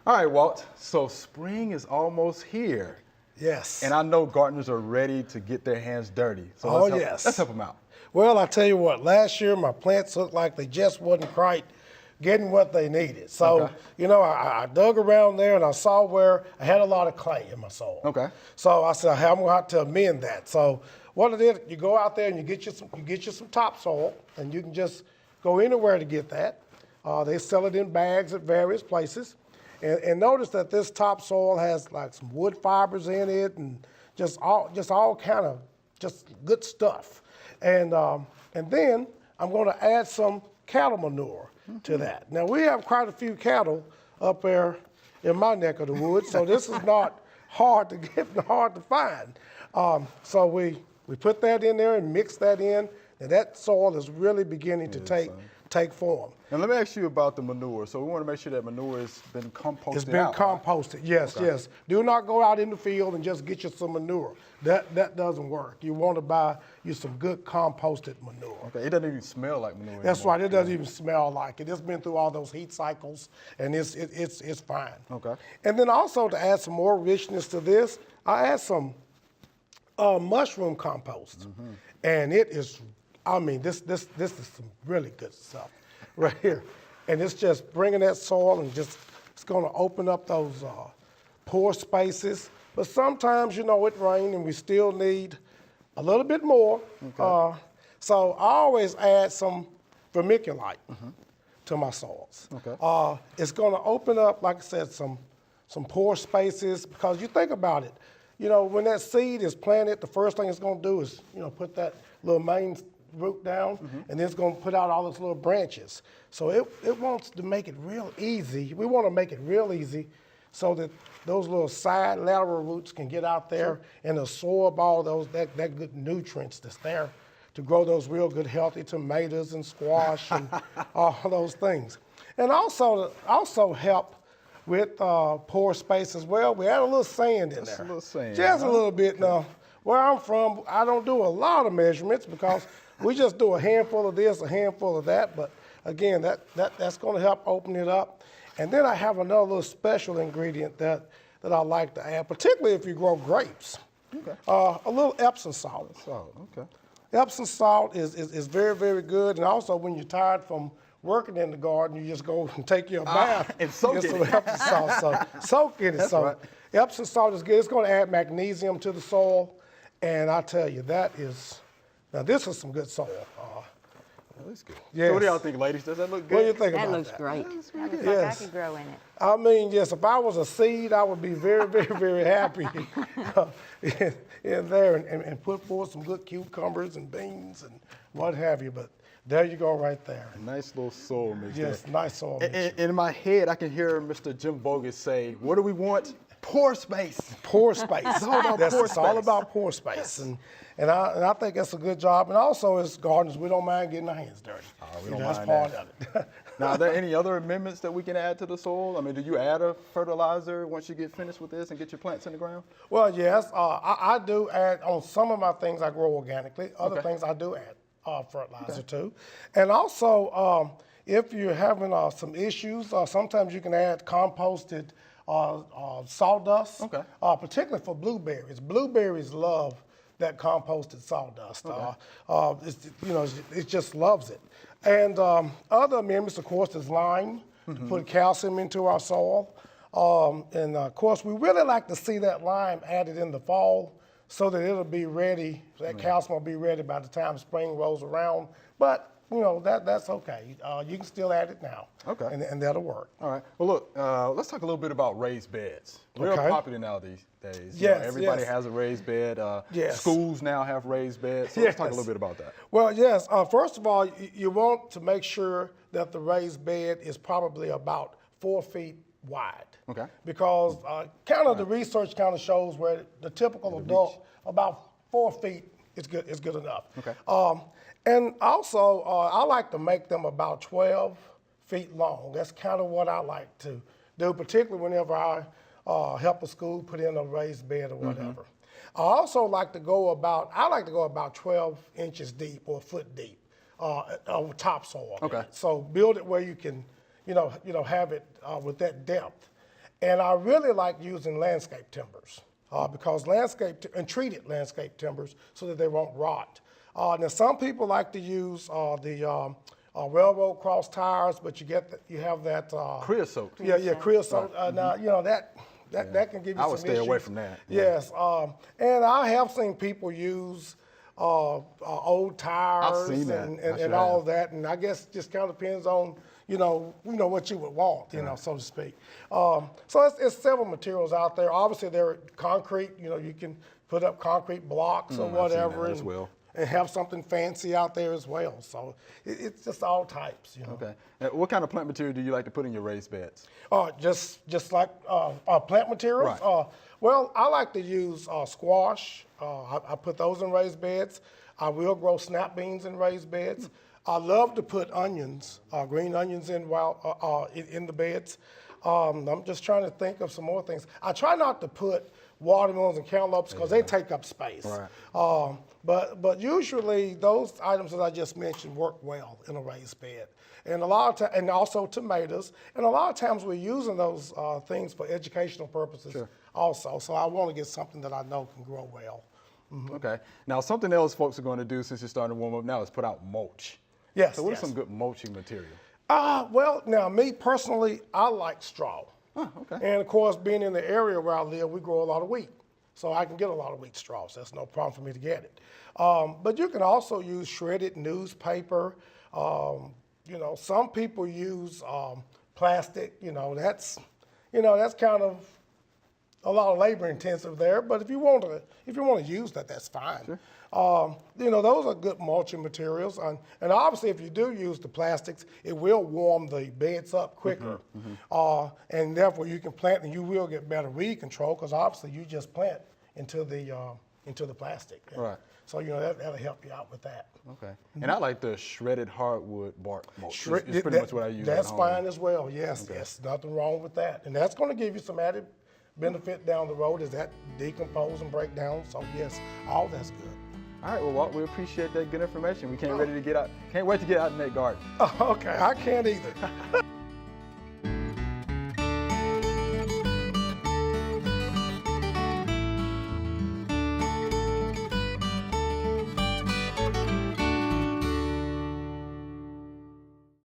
All right, Walt, so spring is almost here. Yes. And I know gardeners are ready to get their hands dirty. So let's help them out. Well, I tell you what, last year my plants looked like they just wasn't quite getting what they needed. So, you know, I dug around there and I saw where I had a lot of clay in my soil. Okay. So I said, hey, I'm going to have to amend that. So what I did, you go out there and you get you some topsoil, and you can just go anywhere to get that. They sell it in bags at various places. And notice that this topsoil has like some wood fibers in it and just all kind of just good stuff. And then I'm going to add some cattle manure to that. Now we have quite a few cattle up there in my neck of the woods, so this is not hard to find. So we put that in there and mix that in, and that soil is really beginning to take form. And let me ask you about the manure. So we want to make sure that manure has been composted. It's been composted, yes, yes. Do not go out in the field and just get you some manure. That doesn't work. You want to buy you some good composted manure. Okay, it doesn't even smell like manure That's anymore. right, it doesn't even smell like it. It's been through all those heat cycles, and it's fine. Okay. And then also to add some more richness to this, I add some mushroom compost. And it is, I mean, this is some really good stuff right here. And it's just bringing that soil and just, it's going to open up those pore spaces. But sometimes, you know, it rains and we still need a little bit more. Okay. So I always add some vermiculite to my soils. Okay. It's going to open up, like I said, some pore spaces, because you think about it, you know, when that seed is planted, the first thing it's going to do is, you know, put that little main root down, and then it's going to put out all those little branches. So it wants to make it real easy. We want to make it real easy so that those little side lateral roots can get out there and absorb all those that good nutrients that's there to grow those real good healthy tomatoes and squash and all those things. And also help with pore space as well. We add a little sand in there. Just a little sand. Just a little bit. Now, where I'm from, I don't do a lot of measurements because we just do a handful of this, a handful of that. But again, that's going to help open it up. And then I have another little special ingredient that I like to add, particularly if you grow grapes. Okay. A little Epsom salt. Okay. Epsom salt is very, very good. And also when you're tired from working in the garden, you just go and take your bath and soak get in some it. Epsom salt. So soak in it. That's so right. Epsom salt is good. It's going to add magnesium to the soil. And I tell you, now this is some good soil. That looks good. Yes. So what do y'all think, ladies? Does that look good? What do you think about that? That looks great. That looks That really looks good. like Yes. I could grow in it. I mean, yes, if I was a seed, I would be very, very, very happy in there and put forth some good cucumbers and beans and what have you. But there you go right there. A nice little soil mix. Yes, nice soil mix. In my head, I can hear Mr. Jim Bogus say, what do we want? Pore space. Pore space. It's all about pore It's all space. about pore space. And I think that's a good job. And also as gardeners, we don't mind getting our hands dirty. We don't That's mind part that. of it. Now, are there any other amendments that we can add to the soil? I mean, do you add a fertilizer once you get finished with this and get your plants in the ground? Well, yes, I do add, on some of my things I grow organically. Other things I do add fertilizer to. And also, if you're having some issues, sometimes you can add composted sawdust, particularly for blueberries. Blueberries love that composted sawdust. It just loves it. And other amendments, of course, is lime, to put calcium into our soil. And of course, we really like to see that lime added in the fall so that it'll be ready, that calcium will be ready by the time spring rolls around. But you know, that's okay. You can still add it now. Okay. And that'll work. All right. Well, look, let's talk a little bit about raised beds. Real popular now these days. Yes, everybody has a raised bed. Schools now have raised beds. So let's talk a little bit about that. Well, yes. First of all, you want to make sure that the raised bed is probably about 4 feet wide. Okay. Because the research kind of shows where the typical adult, about 4 feet is good enough. Okay. And also, I like to make them about 12 feet long. That's kind of what I like to do, particularly whenever I help a school put in a raised bed or whatever. I also like to go about 12 inches deep or a foot deep on topsoil. Okay. So build it where you can, have it with that depth. And I really like using landscape timbers because and treated landscape timbers so that they won't rot. Now some people like to use the railroad cross tires, but you have that creosote. Yeah, creosote. Right. Now you know that can give you some issues. I would stay away from that. Yes, and I have seen people use old tires I've seen that. and all of that, and I guess it just kind of depends on you know what you would want, you know, so to speak. So it's several materials out there. Obviously, there are concrete. You know, you can put up concrete blocks or whatever, and have something fancy out there as well. So it's just all types, you know. Okay. Now, what kind of plant material do you like to put in your raised beds? Just like plant materials. Right. Well, I like to use squash. I put those in raised beds. I will grow snap beans in raised beds. I love to put onions, green onions in the beds. I'm just trying to think of some more things. I try not to put watermelons and cantaloupes because they take up space. Right. But usually those items that I just mentioned work well in a raised bed. And and also tomatoes. And a lot of times we're using those things for educational purposes also. So I want to get something that I know can grow well. Mm-hmm. Okay. Now something else folks are going to do since you're starting to warm up now is put out mulch. Yes. So what is some good mulching material? Well, now me personally, I like straw. Oh, okay. And of course, being in the area where I live, we grow a lot of wheat. So I can get a lot of wheat straws. That's no problem for me to get it. But you can also use shredded newspaper. You know, some people use plastic. You know, that's kind of a lot of labor intensive there. But if you want to use that, that's fine. Sure. You know, those are good mulching materials. And obviously, if you do use the plastics, it will warm the beds up quicker. Mm-hmm. And therefore, you can plant and you will get better weed control because obviously you just plant into the plastic. Right. So, you know, that'll help you out with that. Okay. And I like the shredded hardwood bark mulch. It's pretty much what I use That's at home. fine as well, yes. Okay. Yes, nothing wrong with that. And that's going to give you some added benefit down the road as that decompose and break down. So, yes, all that's good. All right, well, Walt, we appreciate that good information. We can't wait to get out in that garden. Okay, I can't either.